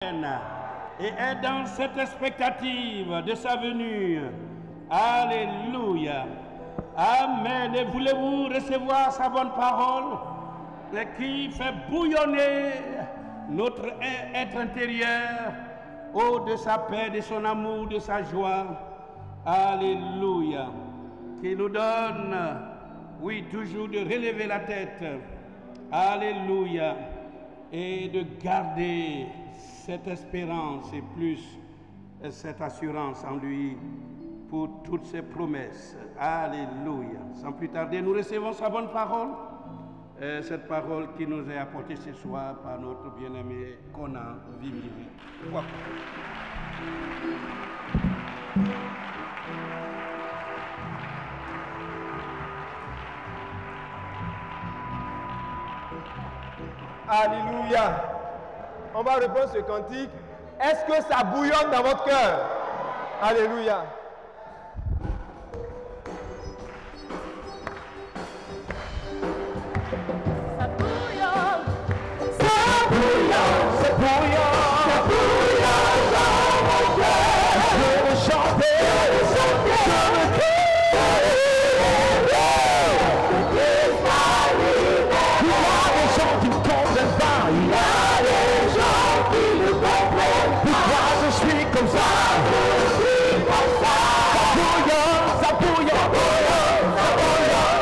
et est dans cette expectative de sa venue. Alléluia. Amen. Et voulez-vous recevoir sa bonne parole qui fait bouillonner notre être intérieur de sa paix, de son amour, de sa joie. Alléluia. Qui nous donne, oui, toujours de relever la tête. Alléluia. Et de garder cette espérance et plus cette assurance en lui pour toutes ses promesses. Alléluia. Sans plus tarder, nous recevons sa bonne parole. Cette parole qui nous est apportée ce soir par notre bien-aimé Conan Vimiri. Alléluia. On va répondre ce cantique. Est-ce que ça bouillonne dans votre cœur? Alléluia. Ça bouillonne, ça bouillonne, ça bouillonne, ça bouillonne dans mon cœur. Je veux chanter, je veux crier. Il y a des gens qui ne comprennent pas. Il y a des gens qui ne comprennent pas. Pourquoi je suis comme ça? Je suis comme ça. Ça bouillonne, ça bouillonne, ça bouillonne, ça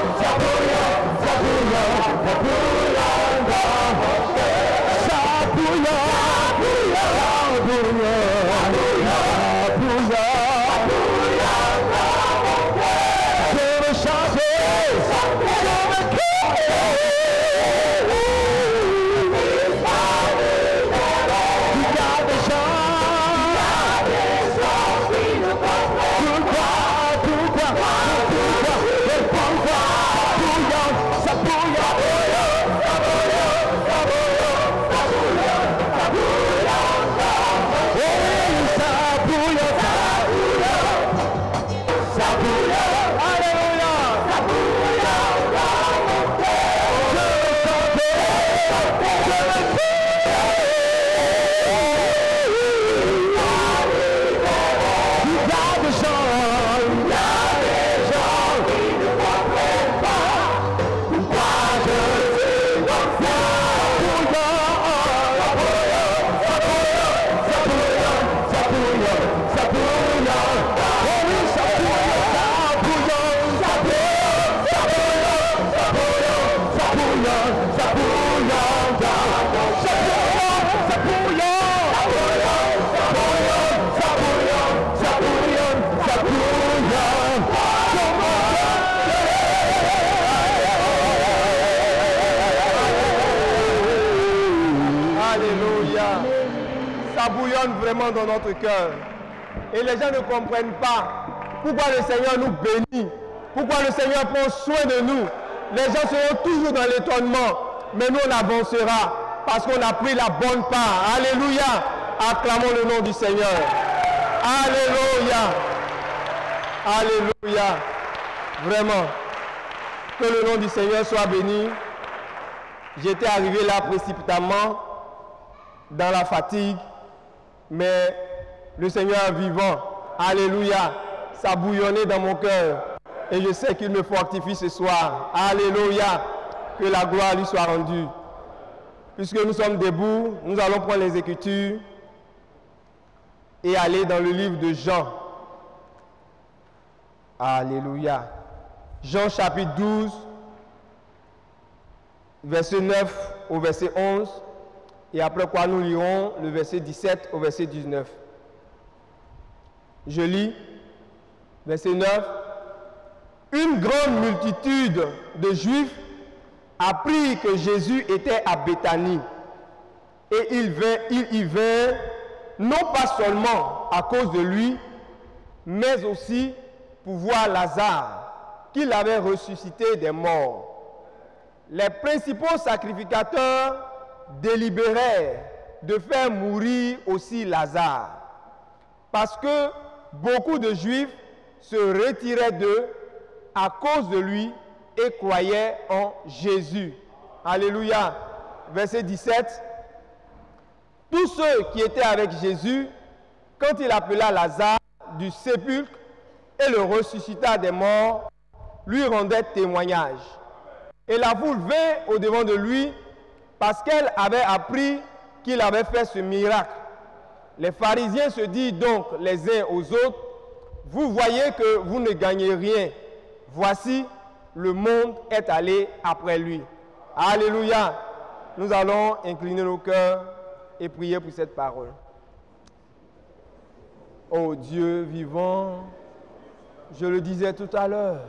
bouillonne, ça bouillonne, ça bouillonne dans mon cœur. Ça bouillonne, ça bouillonne, ça bouillonne, ça bouillonne dans mon cœur. Je veux chanter, je veux crier. Ça bouillonne vraiment dans notre cœur. Et les gens ne comprennent pas pourquoi le Seigneur nous bénit, pourquoi le Seigneur prend soin de nous. Les gens seront toujours dans l'étonnement, mais nous on avancera parce qu'on a pris la bonne part. Alléluia. Acclamons le nom du Seigneur. Alléluia. Alléluia. Vraiment. Que le nom du Seigneur soit béni. J'étais arrivé là précipitamment, dans la fatigue, mais le Seigneur est vivant. Alléluia. Ça bouillonnait dans mon cœur. Et je sais qu'il me fortifie ce soir. Alléluia. Que la gloire lui soit rendue. Puisque nous sommes debout, nous allons prendre les Écritures et aller dans le livre de Jean. Alléluia. Jean chapitre 12, verset 9 au verset 11. Et après quoi nous lirons le verset 17 au verset 19. Je lis, verset 9. Une grande multitude de Juifs apprit que Jésus était à Béthanie. Et il y vint, non pas seulement à cause de lui, mais aussi pour voir Lazare, qu'il avait ressuscité des morts. Les principaux sacrificateurs délibérèrent de faire mourir aussi Lazare, parce que beaucoup de Juifs se retiraient d'eux à cause de lui et croyaient en Jésus. Alléluia. Verset 17. Tous ceux qui étaient avec Jésus, quand il appela Lazare du sépulcre et le ressuscita des morts, lui rendaient témoignage. Et la foule vint au-devant de lui parce qu'elle avait appris qu'il avait fait ce miracle. Les pharisiens se disent donc les uns aux autres, « Vous voyez que vous ne gagnez rien. Voici, le monde est allé après lui. » Alléluia. Nous allons incliner nos cœurs et prier pour cette parole. Ô Dieu vivant, je le disais tout à l'heure,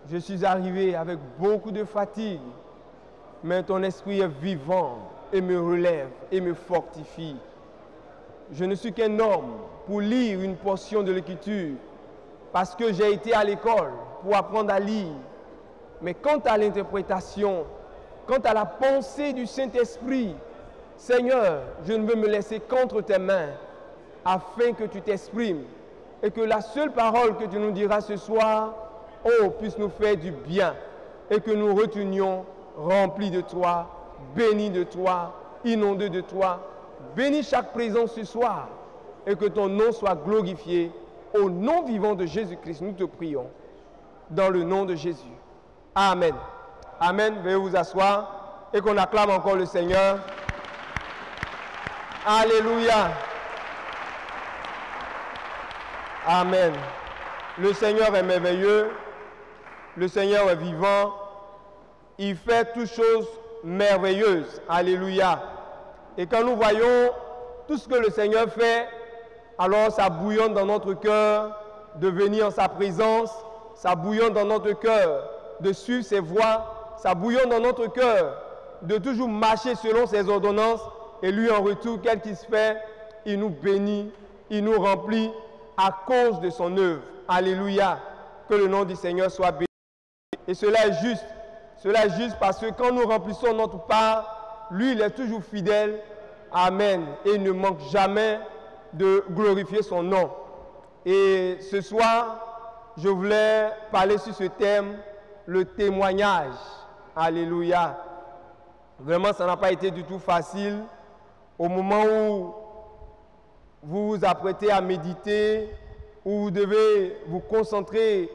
je suis arrivé avec beaucoup de fatigue, mais ton esprit est vivant et me relève et me fortifie. Je ne suis qu'un homme pour lire une portion de l'écriture parce que j'ai été à l'école pour apprendre à lire. Mais quant à l'interprétation, quant à la pensée du Saint-Esprit, Seigneur, je ne veux me laisser qu'entre tes mains afin que tu t'exprimes et que la seule parole que tu nous diras ce soir, puisse nous faire du bien et que nous retournions remplis de toi, bénis de toi, inondés de toi. Bénis chaque présence ce soir et que ton nom soit glorifié. Au nom vivant de Jésus-Christ, nous te prions. Dans le nom de Jésus. Amen. Amen. Veuillez vous asseoir et qu'on acclame encore le Seigneur. Alléluia. Amen. Le Seigneur est merveilleux. Le Seigneur est vivant. Il fait toutes choses merveilleuses. Alléluia. Et quand nous voyons tout ce que le Seigneur fait, alors ça bouillonne dans notre cœur de venir en sa présence, ça bouillonne dans notre cœur de suivre ses voies, ça bouillonne dans notre cœur de toujours marcher selon ses ordonnances, et lui en retour, quel qu'il se fait, il nous bénit, il nous remplit à cause de son œuvre. Alléluia. Que le nom du Seigneur soit béni. Et cela est juste. Cela est juste parce que quand nous remplissons notre part, lui, il est toujours fidèle. Amen. Et il ne manque jamais de glorifier son nom. Et ce soir, je voulais parler sur ce thème, le témoignage. Alléluia. Vraiment, ça n'a pas été du tout facile. Au moment où vous vous apprêtez à méditer, où vous devez vous concentrer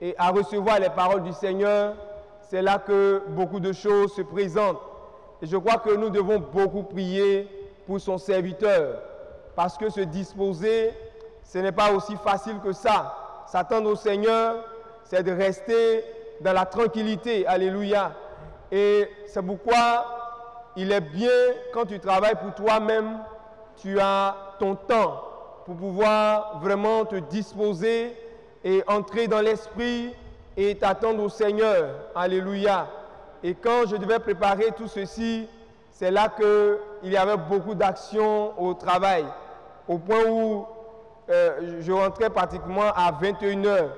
et à recevoir les paroles du Seigneur, c'est là que beaucoup de choses se présentent. Et je crois que nous devons beaucoup prier pour son serviteur, parce que se disposer, ce n'est pas aussi facile que ça. S'attendre au Seigneur, c'est de rester dans la tranquillité. Alléluia. Et c'est pourquoi il est bien, quand tu travailles pour toi-même, tu as ton temps pour pouvoir vraiment te disposer et entrer dans l'esprit et t'attendre au Seigneur. Alléluia. Et quand je devais préparer tout ceci, c'est là qu'il y avait beaucoup d'actions au travail, au point où je rentrais pratiquement à 21h,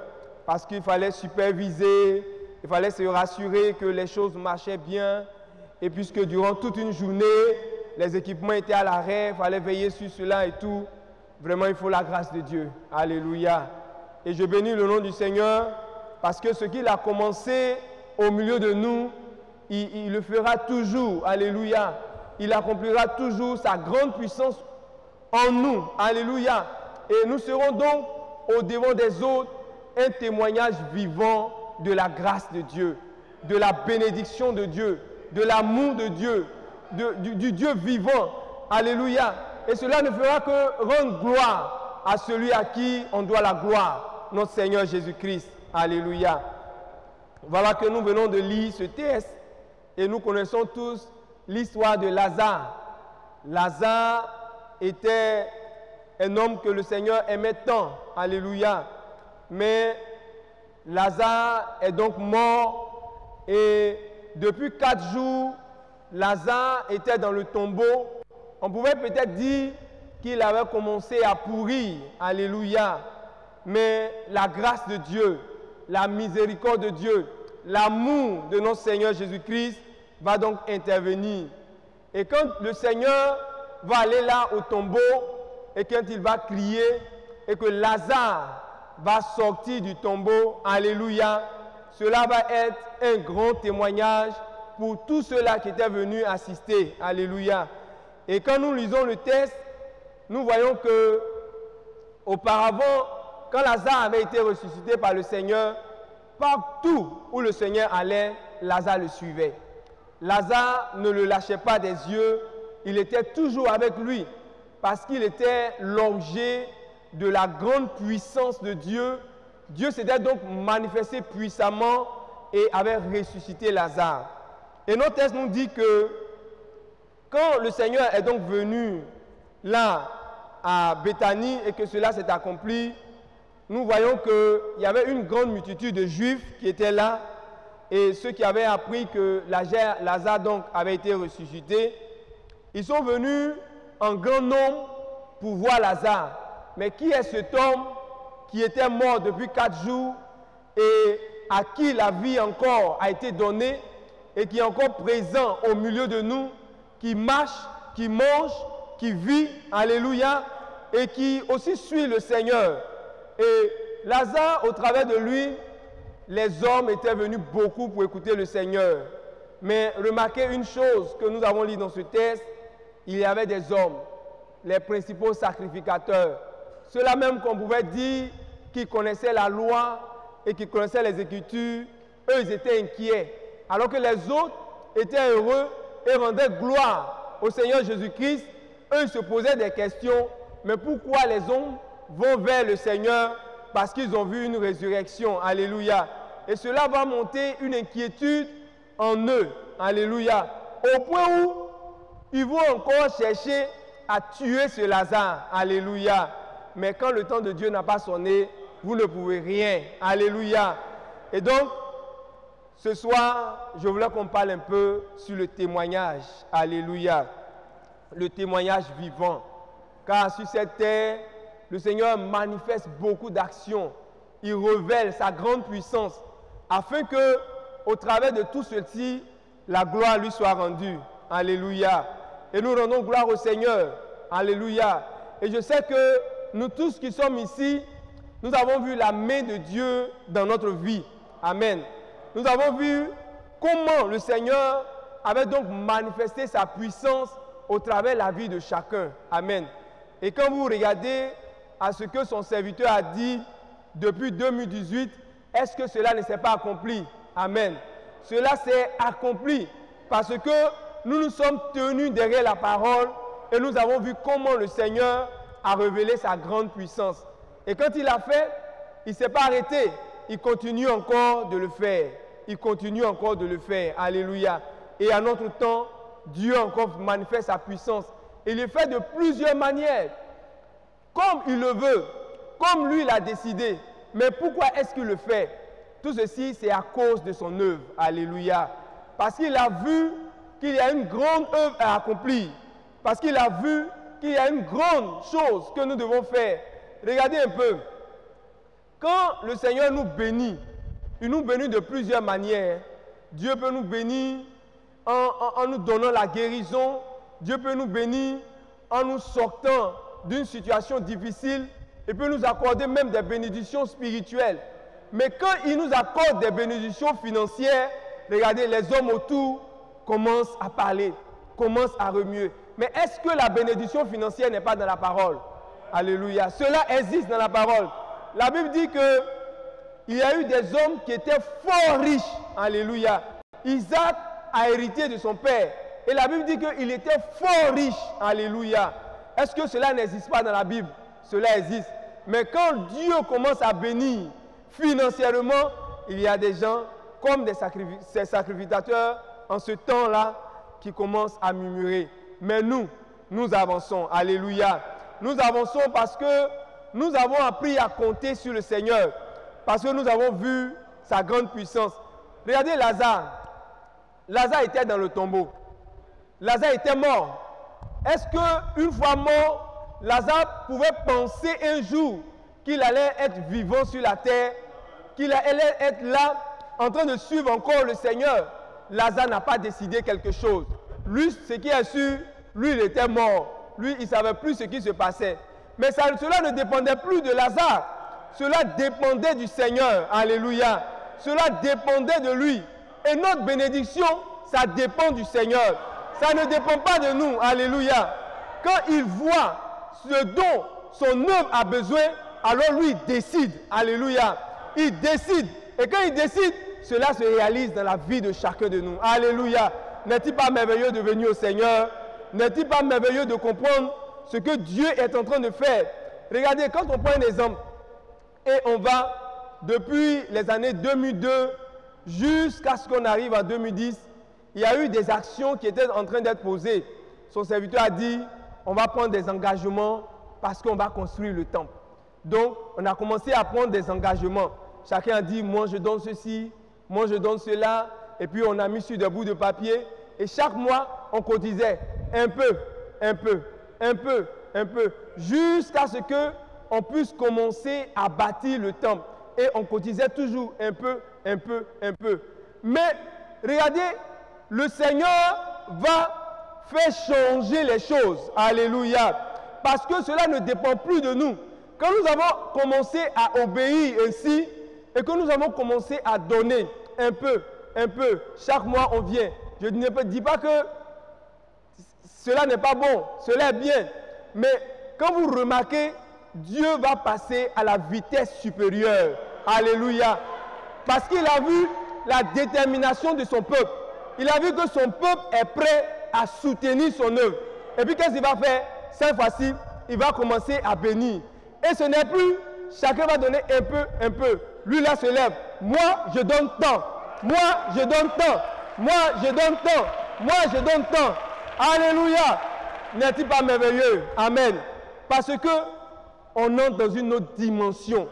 parce qu'il fallait superviser, il fallait se rassurer que les choses marchaient bien, et puisque durant toute une journée, les équipements étaient à l'arrêt, il fallait veiller sur cela et tout. Vraiment, il faut la grâce de Dieu. Alléluia. Et je bénis le nom du Seigneur, parce que ce qu'il a commencé au milieu de nous, il le fera toujours. Alléluia. Il accomplira toujours sa grande puissance en nous. Alléluia. Et nous serons donc au devant des autres un témoignage vivant de la grâce de Dieu, de la bénédiction de Dieu, de l'amour de Dieu, du Dieu vivant. Alléluia. Et cela ne fera que rendre gloire à celui à qui on doit la gloire, notre Seigneur Jésus-Christ. Alléluia. Voilà que nous venons de lire ce texte et nous connaissons tous l'histoire de Lazare. Lazare était un homme que le Seigneur aimait tant. Alléluia. Mais Lazare est donc mort et depuis 4 jours, Lazare était dans le tombeau. On pouvait peut-être dire qu'il avait commencé à pourrir. Alléluia. Mais la grâce de Dieu, la miséricorde de Dieu, l'amour de notre Seigneur Jésus-Christ va donc intervenir. Et quand le Seigneur va aller là au tombeau et quand il va crier et que Lazare va sortir du tombeau, alléluia, cela va être un grand témoignage pour tous ceux-là qui étaient venus assister. Alléluia. Et quand nous lisons le texte, nous voyons que auparavant, quand Lazare avait été ressuscité par le Seigneur, partout où le Seigneur allait, Lazare le suivait. Lazare ne le lâchait pas des yeux, il était toujours avec lui parce qu'il était l'objet de la grande puissance de Dieu. Dieu s'était donc manifesté puissamment et avait ressuscité Lazare. Et notre texte nous dit que quand le Seigneur est donc venu là à Béthanie et que cela s'est accompli, nous voyons qu'il y avait une grande multitude de Juifs qui étaient là et ceux qui avaient appris que Lazare donc avait été ressuscité, ils sont venus en grand nombre pour voir Lazare. Mais qui est cet homme qui était mort depuis 4 jours et à qui la vie encore a été donnée et qui est encore présent au milieu de nous, qui marche, qui mange, qui vit, alléluia, et qui aussi suit le Seigneur. Et Lazare, au travers de lui, les hommes étaient venus beaucoup pour écouter le Seigneur. Mais remarquez une chose que nous avons lu dans ce texte, il y avait des hommes, les principaux sacrificateurs, ceux-là même qu'on pouvait dire qui connaissaient la loi et qui connaissaient les Écritures, eux ils étaient inquiets, alors que les autres étaient heureux et rendaient gloire au Seigneur Jésus-Christ. Eux ils se posaient des questions, mais pourquoi les hommes vont vers le Seigneur? Parce qu'ils ont vu une résurrection, alléluia. Et cela va monter une inquiétude en eux, alléluia, au point où ils vont encore chercher à tuer ce Lazare, alléluia. Mais quand le temps de Dieu n'a pas sonné, vous ne pouvez rien, alléluia. Et donc, ce soir, je voulais qu'on parle un peu sur le témoignage, alléluia. Le témoignage vivant. Car sur cette terre, le Seigneur manifeste beaucoup d'actions. Il révèle sa grande puissance afin que, au travers de tout ceci, la gloire lui soit rendue. Alléluia. Et nous rendons gloire au Seigneur. Alléluia. Et je sais que nous tous qui sommes ici, nous avons vu la main de Dieu dans notre vie. Amen. Nous avons vu comment le Seigneur avait donc manifesté sa puissance au travers de la vie de chacun. Amen. Et quand vous regardez à ce que son serviteur a dit depuis 2018, est-ce que cela ne s'est pas accompli? Amen. Cela s'est accompli parce que nous nous sommes tenus derrière la parole et nous avons vu comment le Seigneur a révélé sa grande puissance. Et quand il a fait, il ne s'est pas arrêté. Il continue encore de le faire. Il continue encore de le faire. Alléluia. Et à notre temps, Dieu encore manifeste sa puissance. Il le fait de plusieurs manières. Comme il le veut. Comme lui l'a décidé. Mais pourquoi est-ce qu'il le fait? Tout ceci, c'est à cause de son œuvre. Alléluia. Parce qu'il a vu qu'il y a une grande œuvre à accomplir. Parce qu'il a vu qu'il y a une grande chose que nous devons faire. Regardez un peu. Quand le Seigneur nous bénit, il nous bénit de plusieurs manières. Dieu peut nous bénir en nous donnant la guérison. Dieu peut nous bénir en nous sortant d'une situation difficile. Il peut nous accorder même des bénédictions spirituelles. Mais quand il nous accorde des bénédictions financières, regardez, les hommes autour commencent à parler, commencent à remuer. Mais est-ce que la bénédiction financière n'est pas dans la parole? Alléluia. Cela existe dans la parole. La Bible dit qu'il y a eu des hommes qui étaient fort riches. Alléluia. Isaac a hérité de son père. Et la Bible dit qu'il était fort riche. Alléluia. Est-ce que cela n'existe pas dans la Bible? Cela existe. Mais quand Dieu commence à bénir financièrement, il y a des gens comme ces sacrificateurs en ce temps-là qui commencent à murmurer. Mais nous avançons. Alléluia. Nous avançons parce que nous avons appris à compter sur le Seigneur. Parce que nous avons vu sa grande puissance. Regardez Lazare. Lazare était dans le tombeau. Lazare était mort. Est-ce qu'une fois mort, Lazare pouvait penser un jour qu'il allait être vivant sur la terre, qu'il allait être là en train de suivre encore le Seigneur? Lazare n'a pas décidé quelque chose. Lui, ce qui est sûr, lui, il était mort. Lui, il ne savait plus ce qui se passait. Mais cela ne dépendait plus de Lazare. Cela dépendait du Seigneur. Alléluia. Cela dépendait de lui. Et notre bénédiction, ça dépend du Seigneur. Ça ne dépend pas de nous. Alléluia. quand il voit ce dont son œuvre a besoin, alors lui, il décide. Alléluia. Il décide. Et quand il décide, cela se réalise dans la vie de chacun de nous. Alléluia. N'est-il pas merveilleux de venir au Seigneur? N'est-il pas merveilleux de comprendre ce que Dieu est en train de faire? Regardez, quand on prend un exemple, et on va depuis les années 2002 jusqu'à ce qu'on arrive en 2010, il y a eu des actions qui étaient en train d'être posées. Son serviteur a dit, on va prendre des engagements parce qu'on va construire le temple. Donc, on a commencé à prendre des engagements. Chacun a dit, moi je donne ceci, moi je donne cela. Et puis on a mis sur des bouts de papier. Et chaque mois, on cotisait un peu, un peu, un peu, un peu. Jusqu'à ce qu'on puisse commencer à bâtir le temple. Et on cotisait toujours un peu, un peu, un peu. Mais regardez, le Seigneur va faire changer les choses. Alléluia. Parce que cela ne dépend plus de nous. Quand nous avons commencé à obéir ainsi, et que nous avons commencé à donner un peu, chaque mois on vient. Je ne dis pas que cela n'est pas bon, cela est bien. Mais quand vous remarquez, Dieu va passer à la vitesse supérieure. Alléluia. Parce qu'il a vu la détermination de son peuple. Il a vu que son peuple est prêt à soutenir son œuvre. Et puis qu'est-ce qu'il va faire? Cette fois-ci, il va commencer à bénir. Et ce n'est plus, chacun va donner un peu, un peu. Lui là se lève. Moi, je donne tant. Moi, je donne tant. Moi, je donne tant. Moi, je donne tant. Alléluia. N'est-il pas merveilleux? Amen. Parce que on entre dans une autre dimension.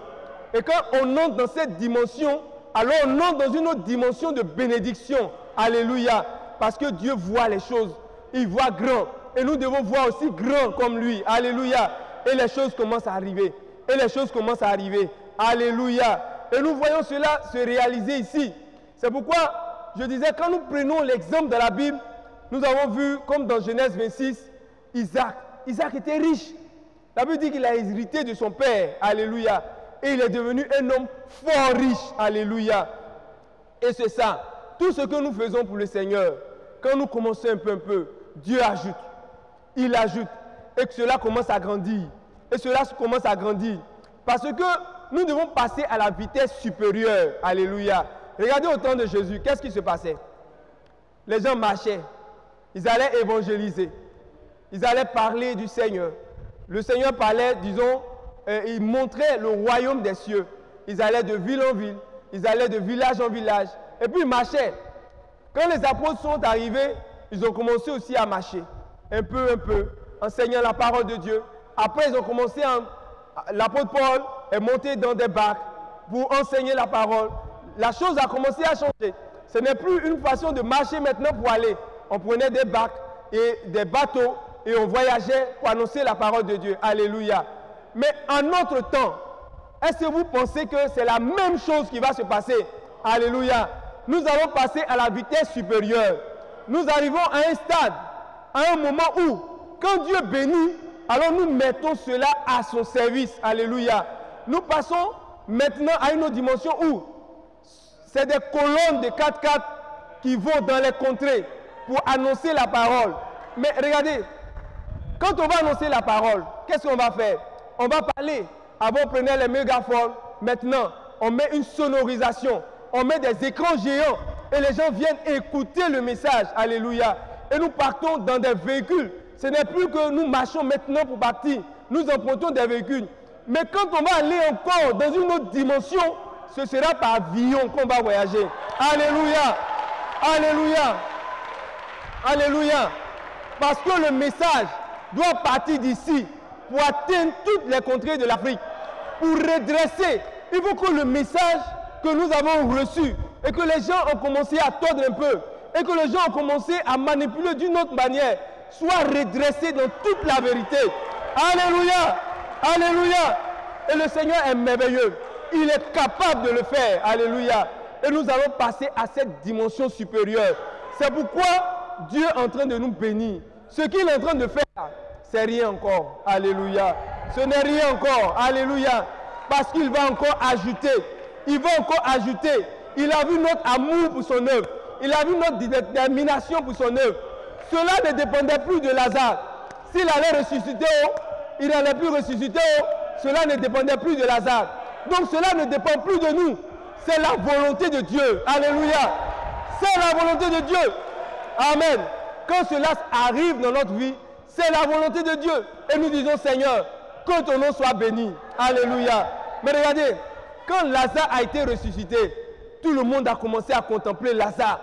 Et quand on entre dans cette dimension, alors on entre dans une autre dimension de bénédiction. Alléluia. Parce que Dieu voit les choses. Il voit grand. Et nous devons voir aussi grand comme lui. Alléluia. Et les choses commencent à arriver. Et les choses commencent à arriver. Alléluia. Et nous voyons cela se réaliser ici. C'est pourquoi je disais, quand nous prenons l'exemple de la Bible, nous avons vu, comme dans Genèse 26, Isaac. Isaac était riche. La Bible dit qu'il a hérité de son père. Alléluia. Et il est devenu un homme fort riche. Alléluia. Et c'est ça. Tout ce que nous faisons pour le Seigneur, quand nous commençons un peu, Dieu ajoute. Il ajoute. Et que cela commence à grandir. Et cela commence à grandir. Parce que nous devons passer à la vitesse supérieure. Alléluia. Regardez au temps de Jésus, qu'est-ce qui se passait? Les gens marchaient. Ils allaient évangéliser. Ils allaient parler du Seigneur. Le Seigneur parlait, disons, il montrait le royaume des cieux. Ils allaient de ville en ville. Ils allaient de village en village. Et puis ils marchaient. Quand les apôtres sont arrivés, ils ont commencé aussi à marcher. Un peu, enseignant la parole de Dieu. Après, ils ont commencé l'apôtre Paul est monté dans des barques pour enseigner la parole. La chose a commencé à changer. Ce n'est plus une façon de marcher maintenant pour aller. On prenait des barques et des bateaux et on voyageait pour annoncer la parole de Dieu. Alléluia. Mais en notre temps, est-ce que vous pensez que c'est la même chose qui va se passer? Alléluia. Nous allons passer à la vitesse supérieure. Nous arrivons à un stade, à un moment où, quand Dieu bénit, alors nous mettons cela à son service. Alléluia. Nous passons maintenant à une autre dimension où c'est des colonnes de 4x4 qui vont dans les contrées pour annoncer la parole. Mais regardez, quand on va annoncer la parole, qu'est-ce qu'on va faire? On va parler. Avant, on prenait les mégaphones. Maintenant, on met une sonorisation. On met des écrans géants et les gens viennent écouter le message. Alléluia. Et nous partons dans des véhicules. Ce n'est plus que nous marchons maintenant pour partir. Nous empruntons des véhicules. Mais quand on va aller encore dans une autre dimension, ce sera par avion qu'on va voyager. Alléluia. Alléluia. Alléluia. Parce que le message doit partir d'ici pour atteindre toutes les contrées de l'Afrique. Pour redresser, il faut que le message que nous avons reçu et que les gens ont commencé à tordre un peu et que les gens ont commencé à manipuler d'une autre manière soit redressé dans toute la vérité. Alléluia. Alléluia. Et le Seigneur est merveilleux. Il est capable de le faire. Alléluia. Et nous allons passer à cette dimension supérieure. C'est pourquoi Dieu est en train de nous bénir. Ce qu'il est en train de faire, c'est rien encore. Alléluia. Ce n'est rien encore. Alléluia. Parce qu'il va encore ajouter. Il va encore ajouter. Il a vu notre amour pour son œuvre. Il a vu notre détermination pour son œuvre. Cela ne dépendait plus de Lazare. S'il allait ressusciter, il n'allait plus ressusciter, cela ne dépendait plus de Lazare. Donc cela ne dépend plus de nous. C'est la volonté de Dieu. Alléluia. C'est la volonté de Dieu. Amen. Quand cela arrive dans notre vie, c'est la volonté de Dieu. Et nous disons, Seigneur, que ton nom soit béni. Alléluia. Mais regardez, quand Lazare a été ressuscité, tout le monde a commencé à contempler Lazare.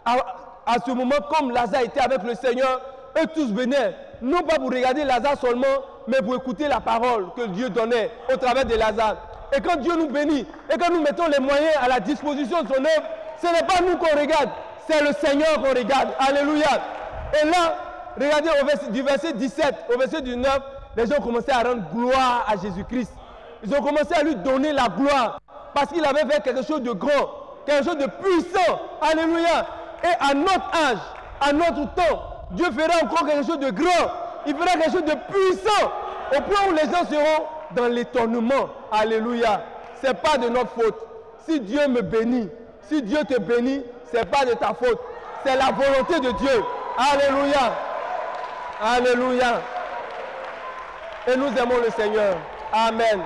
À ce moment, comme Lazare était avec le Seigneur, eux tous venaient, non pas pour regarder Lazare seulement, mais pour écouter la parole que Dieu donnait au travers de Lazare. Et quand Dieu nous bénit, et quand nous mettons les moyens à la disposition de son œuvre, ce n'est pas nous qu'on regarde, c'est le Seigneur qu'on regarde. Alléluia. Et là, regardez du verset 17 au verset 19, les gens commençaient à rendre gloire à Jésus-Christ. Ils ont commencé à lui donner la gloire parce qu'il avait fait quelque chose de grand, quelque chose de puissant. Alléluia. Et à notre âge, à notre temps, Dieu fera encore quelque chose de grand. Il fera quelque chose de puissant au point où les gens seront dans l'étonnement. Alléluia. Ce n'est pas de notre faute. Si Dieu me bénit, si Dieu te bénit, ce n'est pas de ta faute. C'est la volonté de Dieu. Alléluia. Alléluia. Et nous aimons le Seigneur. Amen.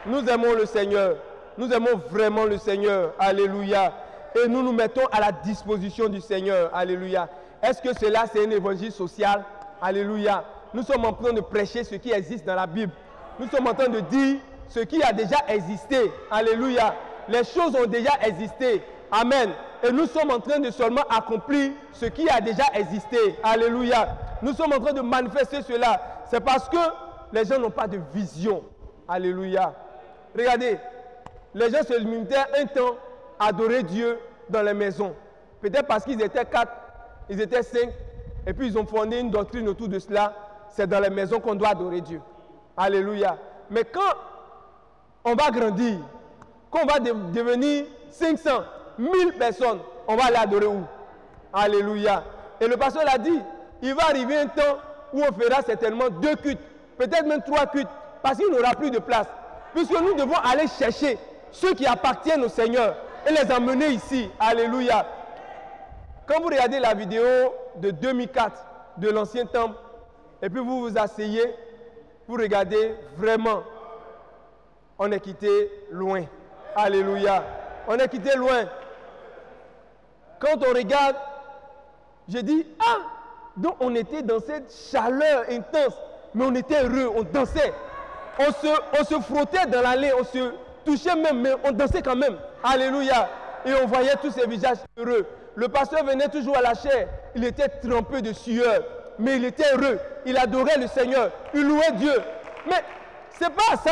Nous aimons le Seigneur. Nous aimons vraiment le Seigneur. Alléluia. Et nous nous mettons à la disposition du Seigneur. Alléluia. Est-ce que cela, c'est un évangile social? Alléluia. Nous sommes en train de prêcher ce qui existe dans la Bible. Nous sommes en train de dire ce qui a déjà existé. Alléluia. Les choses ont déjà existé. Amen. Et nous sommes en train de seulement accomplir ce qui a déjà existé. Alléluia. Nous sommes en train de manifester cela. C'est parce que les gens n'ont pas de vision. Alléluia. Regardez, les gens se limitaient un temps à adorer Dieu dans les maisons. Peut-être parce qu'ils étaient 4, ils étaient 5, et puis ils ont fondé une doctrine autour de cela. C'est dans les maisons qu'on doit adorer Dieu. Alléluia. Mais quand on va grandir, quand on va devenir 500, 1000 personnes, on va aller adorer où? Alléluia. Et le pasteur l'a dit, il va arriver un temps où on fera certainement 2 cultes, peut-être même 3 cultes, parce qu'il n'y aura plus de place. Puisque nous devons aller chercher ceux qui appartiennent au Seigneur et les emmener ici. Alléluia. Quand vous regardez la vidéo de 2004 de l'ancien temple, et puis vous vous asseyez, vous regardez vraiment, on est quitté loin. Alléluia. On est quitté loin. Quand on regarde, je dis, ah, donc on était dans cette chaleur intense, mais on était heureux, on dansait. On se frottait dans l'allée, on se touchait même, mais on dansait quand même. Alléluia. Et on voyait tous ces visages heureux. Le pasteur venait toujours à la chair, il était trempé de sueur, mais il était heureux. Il adorait le Seigneur, il louait Dieu. Mais c'est pas ça,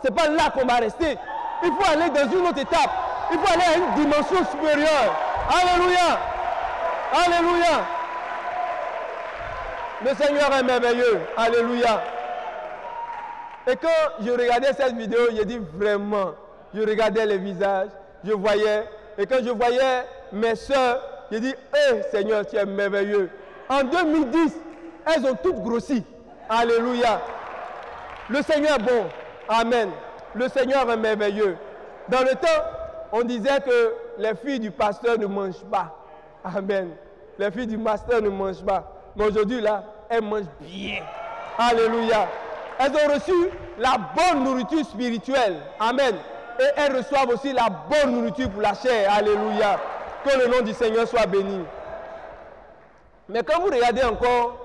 c'est pas là qu'on va rester. Il faut aller dans une autre étape. Il faut aller à une dimension supérieure. Alléluia. Alléluia. Le Seigneur est merveilleux. Alléluia. Et quand je regardais cette vidéo, j'ai dit vraiment, je regardais les visages, je voyais, et quand je voyais mes soeurs, j'ai dit, hé Seigneur, tu es merveilleux. En 2010, elles ont toutes grossi. Alléluia. Le Seigneur est bon. Amen. Le Seigneur est merveilleux. Dans le temps, on disait que les filles du pasteur ne mangent pas. Amen. Les filles du pasteur ne mangent pas. Mais aujourd'hui, là, elles mangent bien. Alléluia. Elles ont reçu la bonne nourriture spirituelle. Amen. Et elles reçoivent aussi la bonne nourriture pour la chair. Alléluia. Que le nom du Seigneur soit béni. Mais quand vous regardez encore,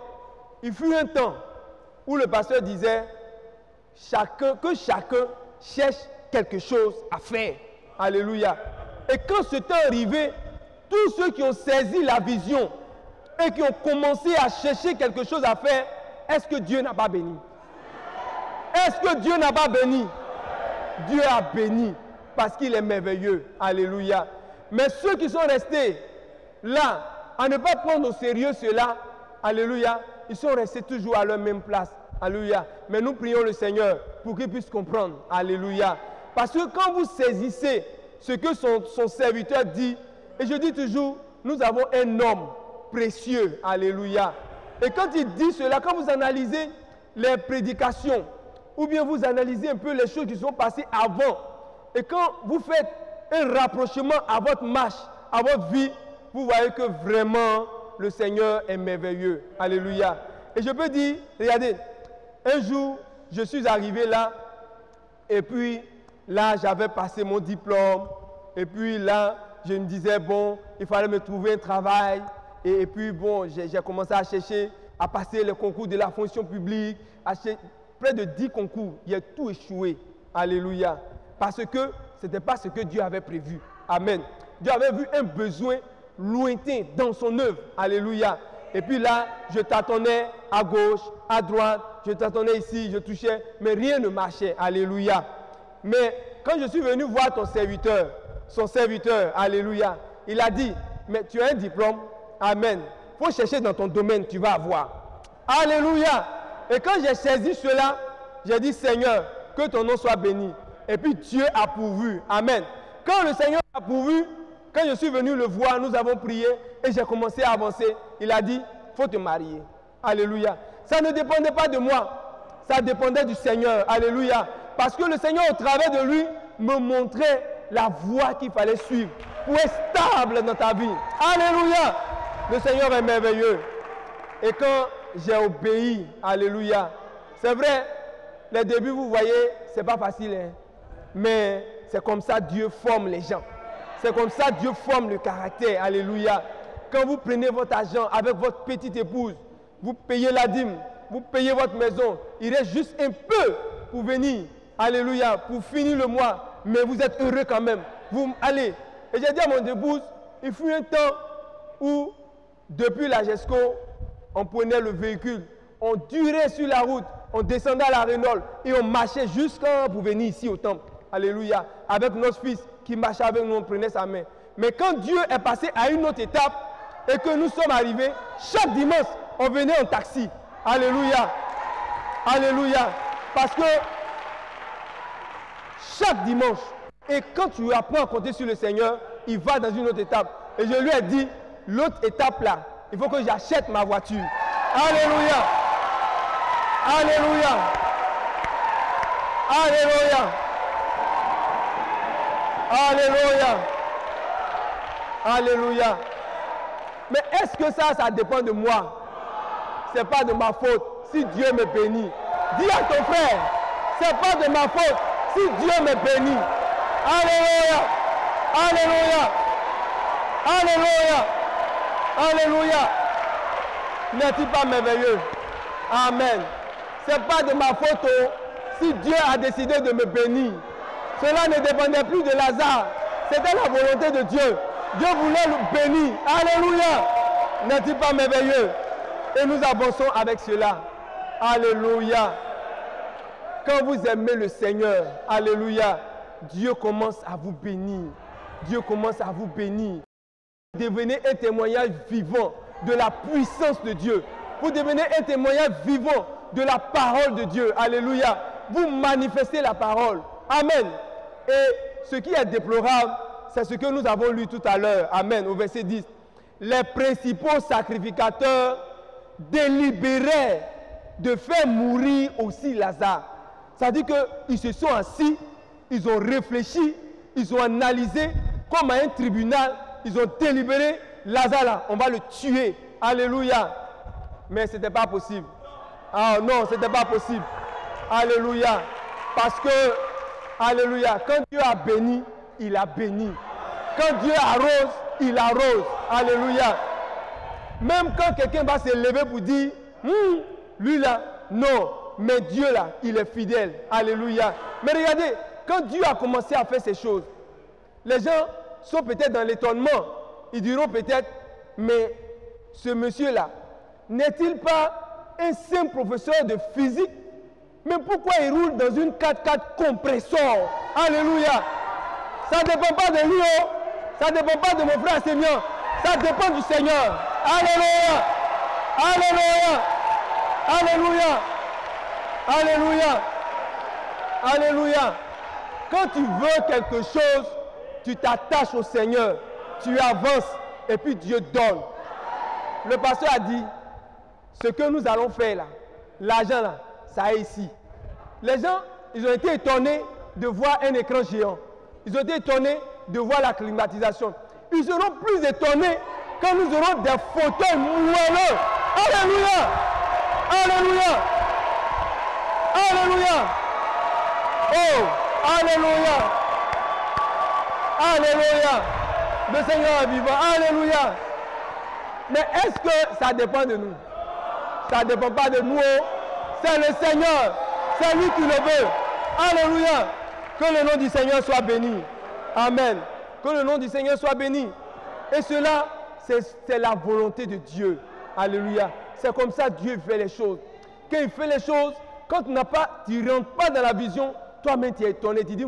il fut un temps où le pasteur disait que chacun cherche quelque chose à faire. Alléluia. Et quand ce temps arrivé, tous ceux qui ont saisi la vision et qui ont commencé à chercher quelque chose à faire, est-ce que Dieu n'a pas béni? Est-ce que Dieu n'a pas béni? Dieu a béni parce qu'il est merveilleux. Alléluia. Mais ceux qui sont restés là, à ne pas prendre au sérieux cela, alléluia, ils sont restés toujours à leur même place. Alléluia. Mais nous prions le Seigneur pour qu'il puisse comprendre. Alléluia. Parce que quand vous saisissez ce que son serviteur dit, et je dis toujours, nous avons un homme précieux. Alléluia. Et quand il dit cela, quand vous analysez les prédications, ou bien vous analysez un peu les choses qui sont passées avant, et quand vous faites un rapprochement à votre marche, à votre vie, vous voyez que vraiment le Seigneur est merveilleux. Alléluia. Et je peux dire, regardez, un jour, je suis arrivé là, et puis là, j'avais passé mon diplôme, et puis là, je me disais, bon, il fallait me trouver un travail, et puis bon, j'ai commencé à chercher, à passer le concours de la fonction publique, près de 10 concours, il a tout échoué. Alléluia. Parce que ce n'était pas ce que Dieu avait prévu. Amen. Dieu avait vu un besoin lointain dans son œuvre. Alléluia. Et puis là, je tâtonnais à gauche, à droite, je tâtonnais ici, je touchais, mais rien ne marchait. Alléluia. Mais quand je suis venu voir son serviteur, alléluia, il a dit, mais tu as un diplôme, amen. Il faut chercher dans ton domaine, tu vas avoir. Alléluia. Et quand j'ai saisi cela, j'ai dit, Seigneur, que ton nom soit béni. Et puis Dieu a pourvu. Amen. Quand le Seigneur a pourvu, quand je suis venu le voir, nous avons prié et j'ai commencé à avancer. Il a dit, il faut te marier. Alléluia. Ça ne dépendait pas de moi. Ça dépendait du Seigneur. Alléluia. Parce que le Seigneur, au travers de lui, me montrait la voie qu'il fallait suivre pour être stable dans ta vie. Alléluia. Le Seigneur est merveilleux. Et quand j'ai obéi, alléluia. C'est vrai, les débuts, vous voyez, ce n'est pas facile. Hein? Mais c'est comme ça Dieu forme les gens. C'est comme ça Dieu forme le caractère. Alléluia. Quand vous prenez votre argent avec votre petite épouse, vous payez la dîme, vous payez votre maison, il reste juste un peu pour venir. Alléluia. Pour finir le mois. Mais vous êtes heureux quand même. Vous allez. Et j'ai dit à mon épouse, il fut un temps où, depuis la GESCO, on prenait le véhicule, on durait sur la route, on descendait à la Renault et on marchait jusqu'à pour venir ici au temple. Alléluia. Avec notre fils qui marchait avec nous, on prenait sa main. Mais quand Dieu est passé à une autre étape et que nous sommes arrivés, chaque dimanche, on venait en taxi. Alléluia. Alléluia. Parce que chaque dimanche, et quand tu apprends à compter sur le Seigneur, il va dans une autre étape. Et je lui ai dit, l'autre étape là, il faut que j'achète ma voiture. Alléluia. Alléluia. Alléluia. Alléluia. Alléluia. Mais est-ce que ça dépend de moi? Ce n'est pas de ma faute si Dieu me bénit. Dis à ton frère, ce n'est pas de ma faute si Dieu me bénit. Alléluia. Alléluia. Alléluia. Alléluia. N'est-il pas merveilleux? Amen. Ce n'est pas de ma faute si Dieu a décidé de me bénir. Cela ne dépendait plus de Lazare. C'était la volonté de Dieu. Dieu voulait le bénir. Alléluia. N'est-il pas merveilleux? Et nous avançons avec cela. Alléluia. Quand vous aimez le Seigneur, alléluia, Dieu commence à vous bénir. Dieu commence à vous bénir. Devenez un témoignage vivant de la puissance de Dieu. Vous devenez un témoignage vivant de la parole de Dieu. Alléluia. Vous manifestez la parole. Amen. Et ce qui est déplorable, c'est ce que nous avons lu tout à l'heure. Amen. Au verset 10. Les principaux sacrificateurs délibéraient de faire mourir aussi Lazare. C'est-à-dire qu'ils se sont assis, ils ont réfléchi, ils ont analysé, comme à un tribunal, ils ont délibéré, Lazare là, on va le tuer. Alléluia. Mais ce n'était pas possible. Ah non, ce n'était pas possible. Alléluia. Parce que, alléluia, quand Dieu a béni, il a béni. Quand Dieu arrose, il arrose. Alléluia. Même quand quelqu'un va se lever pour dire, lui là, non. Mais Dieu là, il est fidèle. Alléluia. Mais regardez, quand Dieu a commencé à faire ces choses, les gens sont peut-être dans l'étonnement. Ils diront peut-être, mais ce monsieur-là, n'est-il pas un simple professeur de physique? Mais pourquoi il roule dans une 4x4 compresseur? Alléluia. Ça ne dépend pas de lui. Ça ne dépend pas de mon frère Sémion. Ça dépend du Seigneur. Alléluia. Alléluia. Alléluia. Alléluia. Alléluia. Quand tu veux quelque chose, tu t'attaches au Seigneur. Tu avances et puis Dieu donne. Le pasteur a dit, ce que nous allons faire là, l'argent là, ça est ici. Les gens, ils ont été étonnés de voir un écran géant. Ils ont été étonnés de voir la climatisation. Ils seront plus étonnés quand nous aurons des fauteuils moelleux. Alléluia. Alléluia. Alléluia. Oh, alléluia. Alléluia. Le Seigneur est vivant. Alléluia. Mais est-ce que ça dépend de nous? Ça ne dépend pas de nous. C'est le Seigneur. C'est lui qui le veut. Alléluia. Que le nom du Seigneur soit béni. Amen. Que le nom du Seigneur soit béni. Et cela, c'est la volonté de Dieu. Alléluia. C'est comme ça que Dieu fait les choses. Quand il fait les choses, quand tu ne rentres pas dans la vision, toi-même tu es étonné. Tu dis,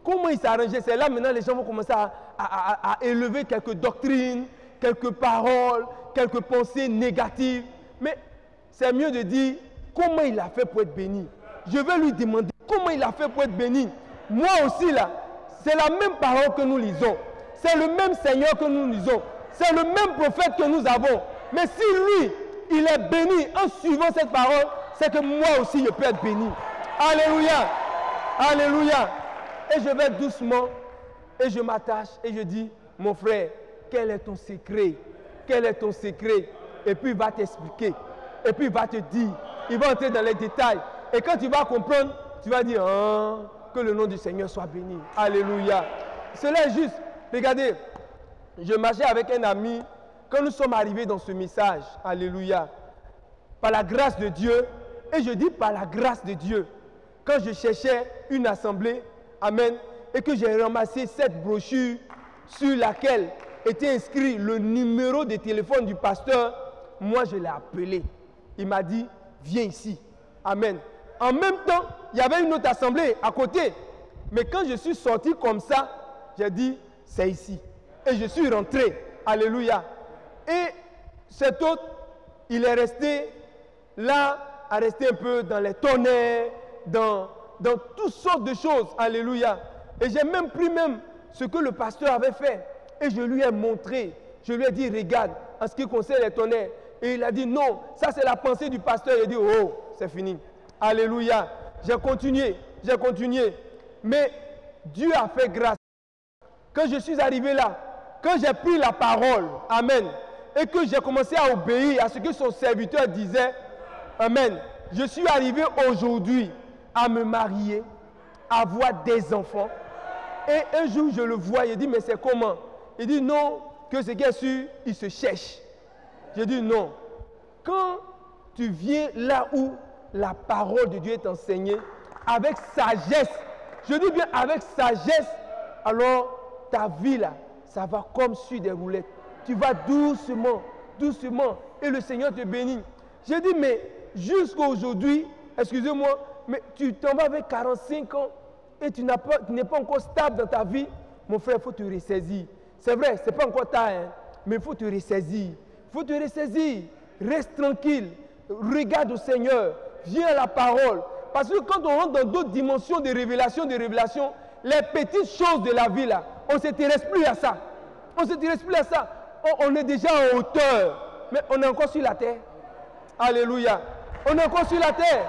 comment il s'est arrangé? C'est là maintenant les gens vont commencer à élever quelques doctrines, quelques paroles, quelques pensées négatives. Mais c'est mieux de dire comment il a fait pour être béni. Je vais lui demander comment il a fait pour être béni. Moi aussi là, c'est la même parole que nous lisons. C'est le même Seigneur que nous lisons. C'est le même prophète que nous avons. Mais si lui, il est béni en suivant cette parole, c'est que moi aussi je peux être béni. Alléluia. Alléluia. Et je vais doucement et je m'attache et je dis, mon frère, quel est ton secret? Quel est ton secret? Et puis il va t'expliquer. Et puis il va te dire, il va entrer dans les détails. Et quand tu vas comprendre, tu vas dire, que le nom du Seigneur soit béni. Alléluia. Cela est juste. Regardez, je marchais avec un ami quand nous sommes arrivés dans ce message. Alléluia. Par la grâce de Dieu. Et je dis par la grâce de Dieu. Quand je cherchais une assemblée, amen, et que j'ai ramassé cette brochure sur laquelle était inscrit le numéro de téléphone du pasteur, moi je l'ai appelé. Il m'a dit, viens ici. Amen. En même temps, il y avait une autre assemblée à côté. Mais quand je suis sorti comme ça, j'ai dit, c'est ici. Et je suis rentré. Alléluia. Et cet autre, il est resté là, à rester un peu dans les tonnerres, dans toutes sortes de choses. Alléluia. Et j'ai même pris ce que le pasteur avait fait. Et je lui ai montré. Je lui ai dit, regarde, en ce qui concerne les tonnerres. Et il a dit, non, ça c'est la pensée du pasteur. Il a dit, oh, c'est fini. Alléluia. J'ai continué. Mais Dieu a fait grâce. Quand je suis arrivé là, quand j'ai pris la parole, amen, et que j'ai commencé à obéir à ce que son serviteur disait, amen, je suis arrivé aujourd'hui à me marier, à avoir des enfants. Et un jour, je le vois, il dit, mais c'est comment? Il dit, non, que ce qui est sûr, il se cherche. J'ai dit, non. Quand tu viens là où la parole de Dieu est enseignée, avec sagesse, je dis bien avec sagesse, alors ta vie là, ça va comme sur des roulettes. Tu vas doucement, doucement, et le Seigneur te bénit. J'ai dit, mais jusqu'à aujourd'hui, excusez-moi, mais tu t'en vas avec 45 ans et tu n'es pas encore stable dans ta vie. Mon frère, il faut te ressaisir. C'est vrai, ce n'est pas encore tard, hein, mais il faut te ressaisir. Il faut te ressaisir. Reste tranquille. Regarde au Seigneur. Viens à la parole. Parce que quand on rentre dans d'autres dimensions de révélation, les petites choses de la vie, là, on ne s'intéresse plus à ça. On ne s'intéresse plus à ça. On est déjà en hauteur. Mais on est encore sur la terre. Alléluia. On est encore sur la terre.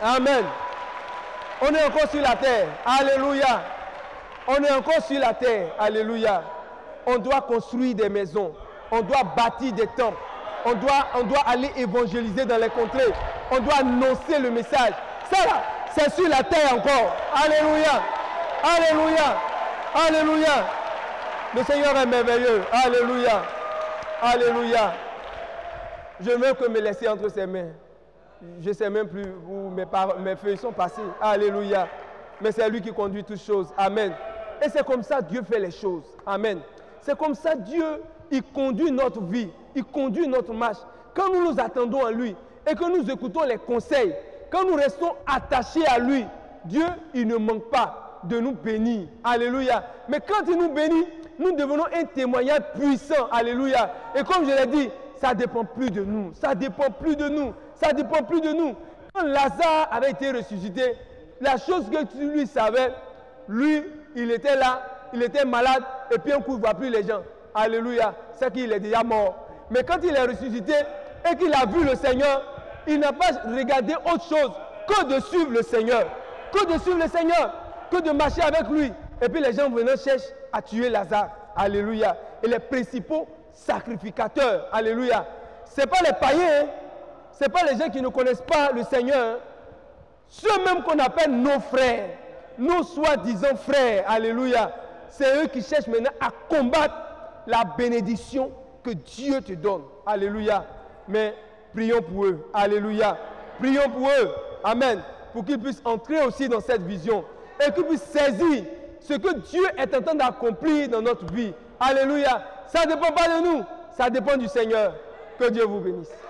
Amen. On est encore sur la terre. Alléluia. On est encore sur la terre. Alléluia. On doit construire des maisons. On doit bâtir des temples. On doit aller évangéliser dans les contrées. On doit annoncer le message. Ça là, c'est sur la terre encore. Alléluia. Alléluia. Alléluia. Le Seigneur est merveilleux. Alléluia. Alléluia. Je ne veux que me laisser entre ses mains. Je ne sais même plus où mes feuilles sont passées. Alléluia. Mais c'est lui qui conduit toutes choses. Amen. Et c'est comme ça que Dieu fait les choses. Amen. C'est comme ça que Dieu, il conduit notre vie. Il conduit notre marche. Quand nous nous attendons à lui et que nous écoutons les conseils, quand nous restons attachés à lui, Dieu, il ne manque pas de nous bénir. Alléluia. Mais quand il nous bénit, nous devenons un témoignage puissant. Alléluia. Et comme je l'ai dit, ça ne dépend plus de nous. Ça ne dépend plus de nous. Ça ne dépend plus de nous. Quand Lazare avait été ressuscité, la chose que lui savait, lui, il était là, il était malade, et puis un coup, il ne voit plus les gens. Alléluia. C'est qu'il est déjà mort. Mais quand il est ressuscité et qu'il a vu le Seigneur, il n'a pas regardé autre chose que de suivre le Seigneur. Que de suivre le Seigneur. Que de marcher avec lui. Et puis les gens venant cherchent à tuer Lazare. Alléluia. Et les principaux sacrificateurs, alléluia, ce n'est pas les païens, hein? ce n'est pas les gens qui ne connaissent pas le Seigneur. Ceux même qu'on appelle nos frères, nos soi-disant frères, alléluia, c'est eux qui cherchent maintenant à combattre la bénédiction que Dieu te donne. Alléluia. Mais prions pour eux. Alléluia. Prions pour eux. Amen. Pour qu'ils puissent entrer aussi dans cette vision et qu'ils puissent saisir ce que Dieu est en train d'accomplir dans notre vie. Alléluia. Ça ne dépend pas de nous. Ça dépend du Seigneur. Que Dieu vous bénisse.